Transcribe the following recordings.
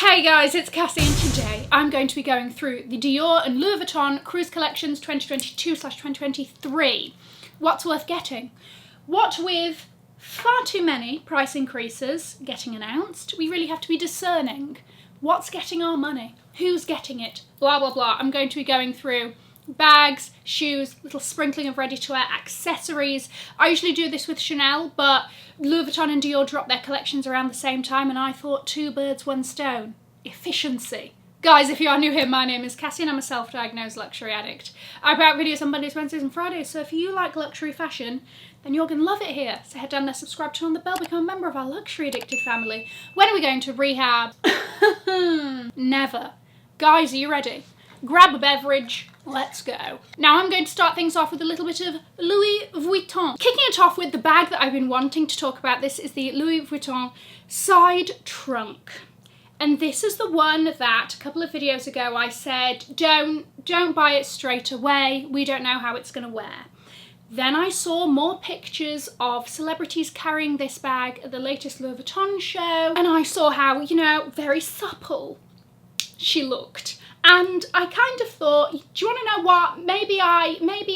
Hey guys, it's Cassie and today I'm going to be going through the Dior and Louis Vuitton Cruise Collections 2022/2023. What's worth getting? What with far too many price increases getting announced, we really have to be discerning. What's getting our money? Who's getting it? Blah, blah, blah. I'm going to be going through bags, shoes, little sprinkling of ready-to-wear accessories. I usually do this with Chanel, but Louis Vuitton and Dior dropped their collections around the same time and I thought two birds, one stone. Efficiency. Guys, if you are new here, my name is Cassie and I'm a self-diagnosed luxury addict. I put out videos on Mondays, Wednesdays and Fridays, so if you like luxury fashion, then you're going to love it here. So head down there, subscribe, turn on the bell, become a member of our luxury addicted family. When are we going to rehab? Never. Guys, are you ready? Grab a beverage, let's go. Now I'm going to start things off with a little bit of Louis Vuitton. Kicking it off with the bag that I've been wanting to talk about. This is the Louis Vuitton Side Trunk. And this is the one that a couple of videos ago I said, don't buy it straight away. We don't know how it's going to wear. Then I saw more pictures of celebrities carrying this bag at the latest Louis Vuitton show. And I saw how, you know, very supple she looked. And I kind of thought, do you want to know what? Maybe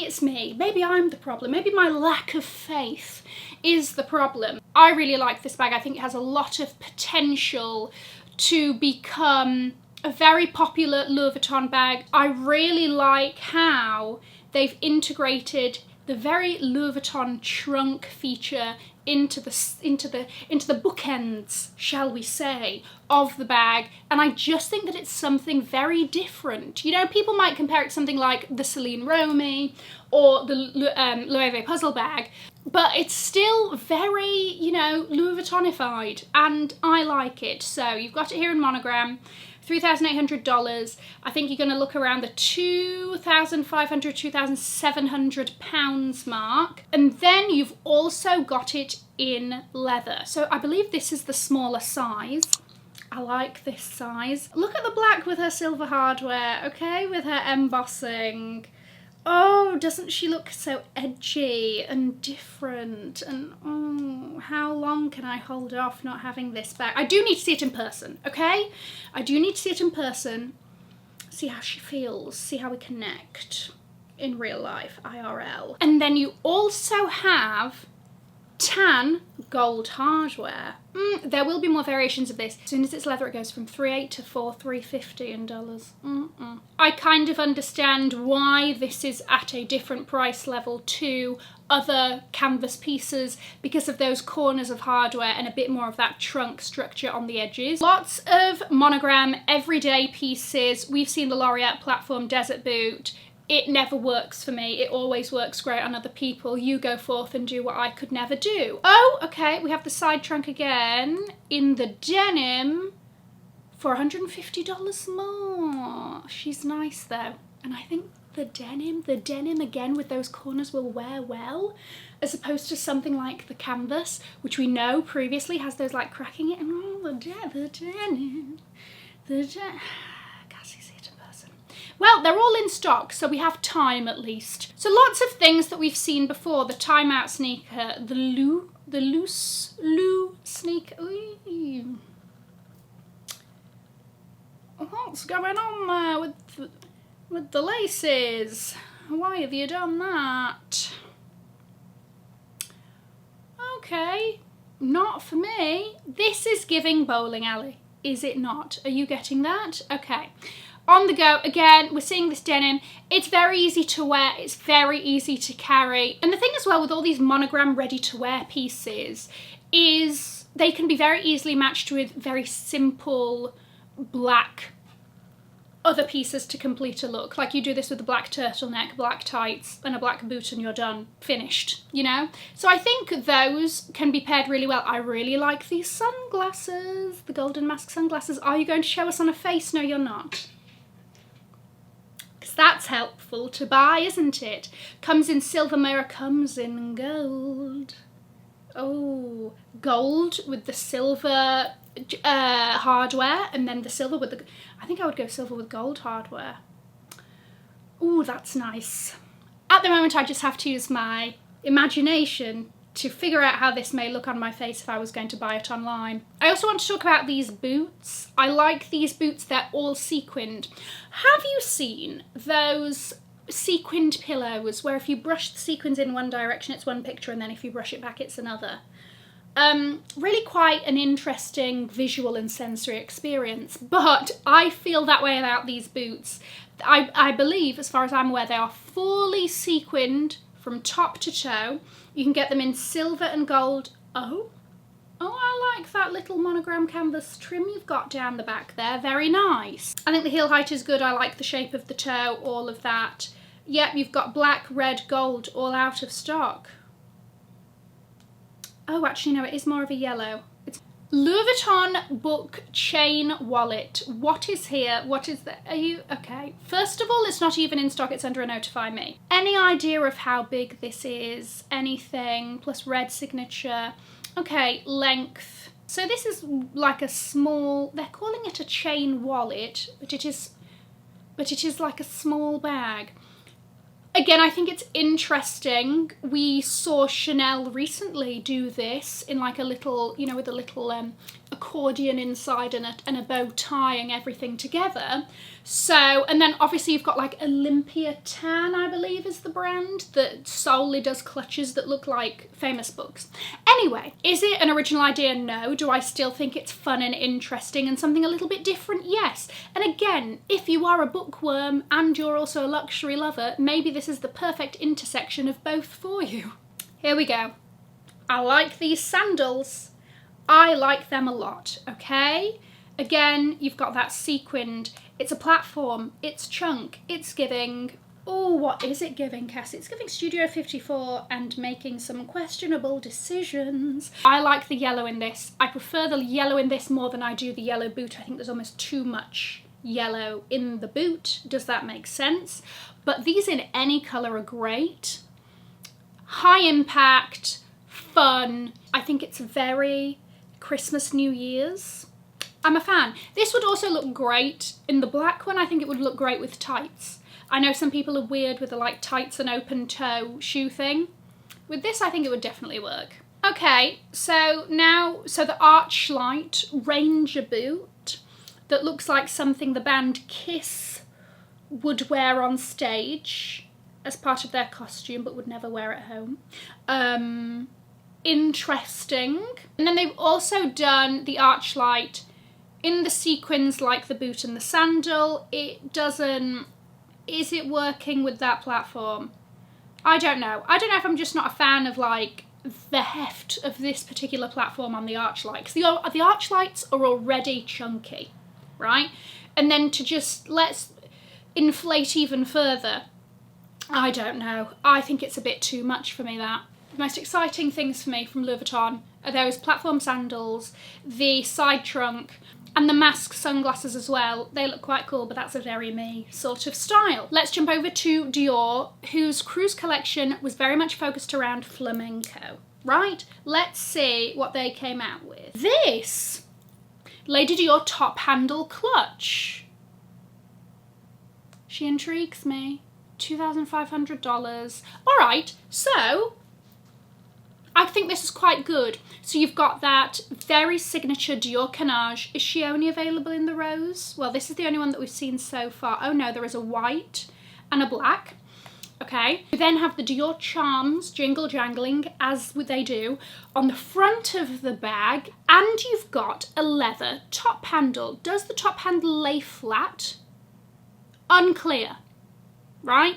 it's me. Maybe I'm the problem. Maybe my lack of faith is the problem. I really like this bag. I think it has a lot of potential to become a very popular Louis Vuitton bag. I really like how they've integrated the very Louis Vuitton trunk feature into the bookends, shall we say, of the bag, and I just think that it's something very different. You know, people might compare it to something like the Celine Romy or the Loewe puzzle bag, but it's still very, you know, Louis Vuittonified, and I like it. So you've got it here in monogram. $3,800. I think you're going to look around the £2,500, £2,700 mark. And then you've also got it in leather. So I believe this is the smaller size. I like this size. Look at the black with her silver hardware, okay, with her embossing. Oh, doesn't she look so edgy and different? And oh, how long can I hold off not having this bag? I do need to see it in person, okay? I do need to see it in person, see how she feels, see how we connect in real life, IRL. And then you also have tan gold hardware. There will be more variations of this. As soon as it's leather, it goes from $3,800 to $4,350 in dollars. I kind of understand why this is at a different price level to other canvas pieces because of those corners of hardware and a bit more of that trunk structure on the edges. Lots of monogram everyday pieces. We've seen the Laureate platform Desert Boot. It never works for me. It always works great on other people. You go forth and do what I could never do. Oh, okay, we have the side trunk again in the denim for $150 more. She's nice though. And I think the denim again with those corners will wear well, as opposed to something like the canvas, which we know previously has those like cracking it and oh, the denim. Well, they're all in stock, so we have time at least. So lots of things that we've seen before. The Time-Out sneaker, the loose sneaker. Ooh. What's going on there with the laces? Why have you done that? Okay, not for me. This is giving bowling alley, is it not? Are you getting that? Okay. On the go, again, we're seeing this denim. It's very easy to wear, it's very easy to carry. And the thing as well with all these monogram ready-to-wear pieces is they can be very easily matched with very simple black other pieces to complete a look. Like you do this with a black turtleneck, black tights, and a black boot and you're done, finished, you know? So I think those can be paired really well. I really like these sunglasses, the golden mask sunglasses. Are you going to show us on a face? No, you're not. That's helpful to buy, isn't it? Comes in silver mirror, comes in gold. Oh, gold with the silver hardware, and then the silver with the... I think I would go silver with gold hardware. Ooh, that's nice. At the moment, I just have to use my imagination to figure out how this may look on my face if I was going to buy it online. I also want to talk about these boots. I like these boots, they're all sequined. Have you seen those sequined pillows where if you brush the sequins in one direction it's one picture and then if you brush it back it's another? Really quite an interesting visual and sensory experience, but I feel that way about these boots. I believe, as far as I'm aware, they are fully sequined from top to toe. You can get them in silver and gold. Oh, I like that little monogram canvas trim you've got down the back there. Very nice. I think the heel height is good. I like the shape of the toe, all of that. Yep, you've got black, red, gold, all out of stock. Oh, actually, no, it is more of a yellow. It's Louis Vuitton book chain wallet. What is here? What is that? Are you okay? First of all, it's not even in stock. It's under a notify me. Any idea of how big this is? Anything? Plus red signature. Okay, length. So this is like a small, they're calling it a chain wallet, but it is like a small bag. Again, I think it's interesting. We saw Chanel recently do this in like a little, you know, with a little accordion inside and a bow tying everything together. So, and then obviously you've got like Olympia Tan, I believe is the brand, that solely does clutches that look like famous books. Anyway, is it an original idea? No. Do I still think it's fun and interesting and something a little bit different? Yes. And again, if you are a bookworm and you're also a luxury lover, maybe this is the perfect intersection of both for you. Here we go. I like these sandals. I like them a lot, okay? Again, you've got that sequined, it's a platform, it's chunk, it's giving, oh, what is it giving, Cass? It's giving Studio 54 and making some questionable decisions. I like the yellow in this. I prefer the yellow in this more than I do the yellow boot. I think there's almost too much yellow in the boot. Does that make sense? But these in any colour are great. High impact, fun. I think it's very Christmas, New Year's. I'm a fan. This would also look great in the black one. I think it would look great with tights. I know some people are weird with the like tights and open toe shoe thing. With this, I think it would definitely work. Okay, so now, the Archlight Ranger boot that looks like something the band Kiss would wear on stage as part of their costume, but would never wear at home. Interesting. And then they've also done the Archlight in the sequins like the boot and the sandal. It doesn't, is it working with that platform? I don't know. I don't know if I'm just not a fan of like the heft of this particular platform on the Archlight. Because the Archlights are already chunky, right? And then to just let's inflate even further, I don't know. I think it's a bit too much for me, that. The most exciting things for me from Louis Vuitton are those platform sandals, the side trunk, and the mask sunglasses as well. They look quite cool, but that's a very me sort of style. Let's jump over to Dior, whose cruise collection was very much focused around flamenco, right? Let's see what they came out with. This Lady Dior top handle clutch. She intrigues me. $2,500. All right, so I think this is quite good. So you've got that very signature Dior Canage. Is she only available in the rose? Well, this is the only one that we've seen so far. Oh no, there is a white and a black. Okay. You then have the Dior charms jingle jangling, as they do, on the front of the bag. And you've got a leather top handle. Does the top handle lay flat? Unclear, right?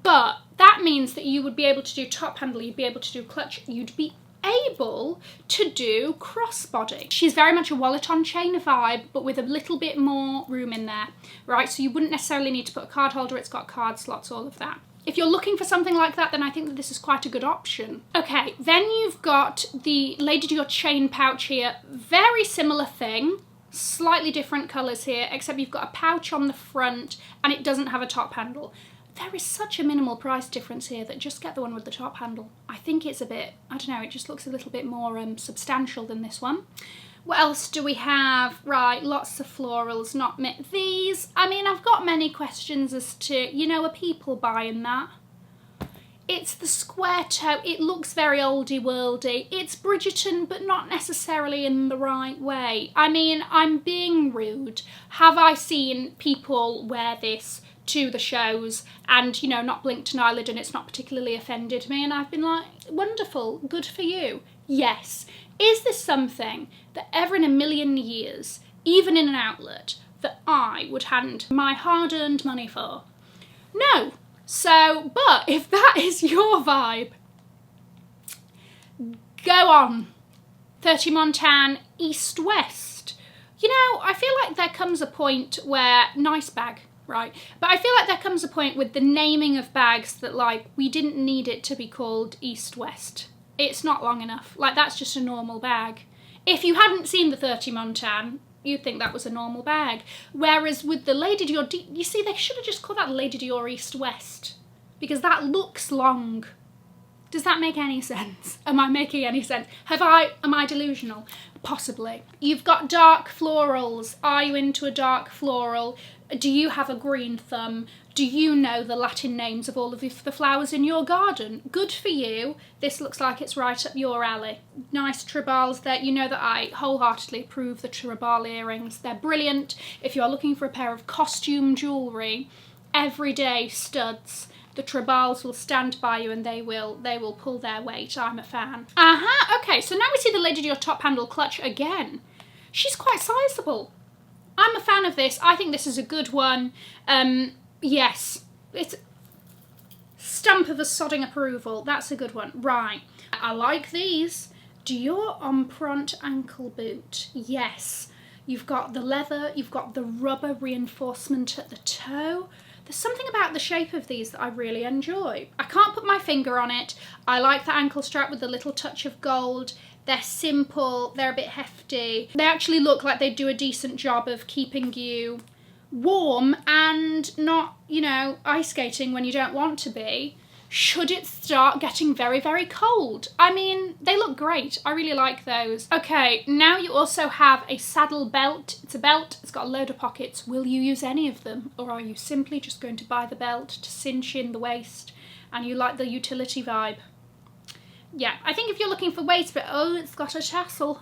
But that means that you would be able to do top handle, you'd be able to do clutch, you'd be able to do crossbody. She's very much a wallet on chain vibe, but with a little bit more room in there, right? So you wouldn't necessarily need to put a card holder, it's got card slots, all of that. If you're looking for something like that, then I think that this is quite a good option. Okay, then you've got the Lady Dior chain pouch here. Very similar thing, slightly different colours here, except you've got a pouch on the front and it doesn't have a top handle. There is such a minimal price difference here that just get the one with the top handle. I think it's a bit, I don't know, it just looks a little bit more substantial than this one. What else do we have? Right, lots of florals, not me. These, I mean, I've got many questions as to, you know, are people buying that? It's the square toe. It looks very oldie worldy. It's Bridgerton, but not necessarily in the right way. I mean, I'm being rude. Have I seen people wear this to the shows and, you know, not blinked an eyelid and it's not particularly offended me? And I've been like, wonderful, good for you. Yes. Is this something that ever in a million years, even in an outlet, that I would hand my hard-earned money for? No. So, but if that is your vibe, go on. 30 Montan, East-West. You know, I feel like there comes a point where, nice bag, right? But I feel like there comes a point with the naming of bags that, like, we didn't need it to be called East-West. It's not long enough. Like, that's just a normal bag. If you hadn't seen the 30 Montan, you'd think that was a normal bag. Whereas with the Lady Dior, you see, they should have just called that Lady Dior East-West, because that looks long. Does that make any sense? Am I making any sense? Am I delusional? Possibly. You've got dark florals. Are you into a dark floral? Do you have a green thumb? Do you know the Latin names of all of the flowers in your garden? Good for you. This looks like it's right up your alley. Nice tribals there. You know that I wholeheartedly approve the tribal earrings. They're brilliant. If you're looking for a pair of costume jewellery, everyday studs, the tribals will stand by you and they will pull their weight. I'm a fan. Okay, so now we see the Lady Dior top handle clutch again. She's quite sizable. I'm a fan of this. I think this is a good one. Yes, it's stamp of a sodding approval. That's a good one. Right, I like these. Dior Empreinte ankle boot. Yes, you've got the leather, you've got the rubber reinforcement at the toe. There's something about the shape of these that I really enjoy. I can't put my finger on it. I like the ankle strap with a little touch of gold. They're simple, they're a bit hefty. They actually look like they do a decent job of keeping you warm and not, you know, ice skating when you don't want to be, should it start getting very, very cold. I mean, they look great. I really like those. Okay, now you also have a saddle belt. It's a belt, it's got a load of pockets. Will you use any of them? Or are you simply just going to buy the belt to cinch in the waist and you like the utility vibe? Yeah, I think if you're looking for waist, but oh, it's got a tassel.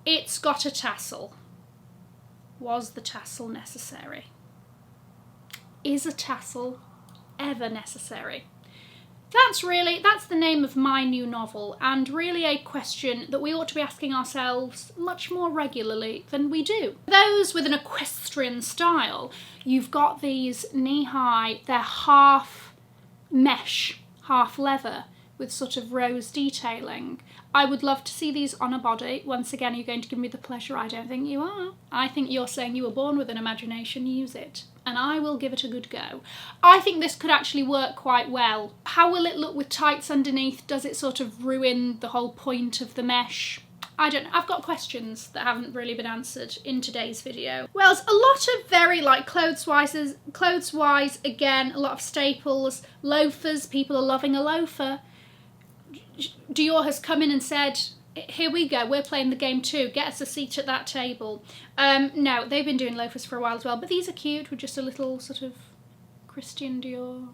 It's got a tassel. Was the tassel necessary? Is a tassel ever necessary? That's the name of my new novel, and really a question that we ought to be asking ourselves much more regularly than we do. Those with an equestrian style, you've got these knee-high, they're half mesh, half leather, with sort of rose detailing. I would love to see these on a body. Once again, you're going to give me the pleasure. I don't think you are. I think you're saying you were born with an imagination, use it. And I will give it a good go. I think this could actually work quite well. How will it look with tights underneath? Does it sort of ruin the whole point of the mesh? I don't know. I've got questions that haven't really been answered in today's video. Well, it's a lot of very, like, clothes-wise, again, a lot of staples, loafers. People are loving a loafer. Dior has come in and said, here we go, we're playing the game too, get us a seat at that table. No, they've been doing loafers for a while as well, but these are cute with just a little sort of Christian Dior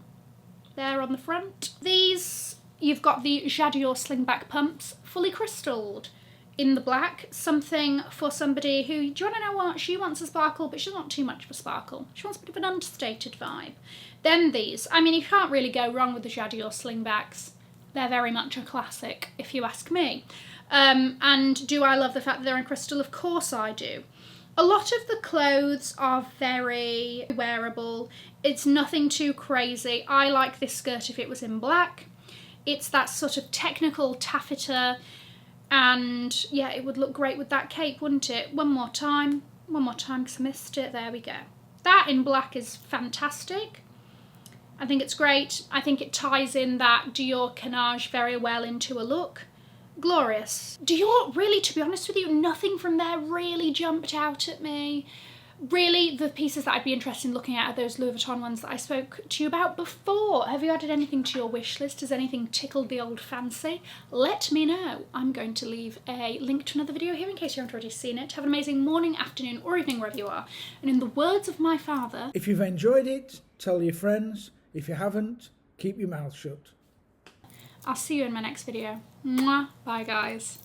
there on the front. These, you've got the Dior slingback pumps, fully crystalled in the black, something for somebody who, do you want to know what, she wants a sparkle, but she doesn't want too much of a sparkle. She wants a bit of an understated vibe. Then these, I mean, you can't really go wrong with the Dior slingbacks. They're very much a classic, if you ask me. And do I love the fact that they're in crystal? Of course I do. A lot of the clothes are very wearable. It's nothing too crazy. I like this skirt if it was in black. It's that sort of technical taffeta, and yeah, it would look great with that cape, wouldn't it? One more time, because I missed it. There we go. That in black is fantastic. I think it's great. I think it ties in that Dior canage very well into a look. Glorious. Dior, really, to be honest with you, nothing from there really jumped out at me. Really, the pieces that I'd be interested in looking at are those Louis Vuitton ones that I spoke to you about before. Have you added anything to your wish list? Has anything tickled the old fancy? Let me know. I'm going to leave a link to another video here in case you haven't already seen it. Have an amazing morning, afternoon, or evening wherever you are. And in the words of my father, if you've enjoyed it, tell your friends. If you haven't, keep your mouth shut. I'll see you in my next video. Mwah. Bye guys.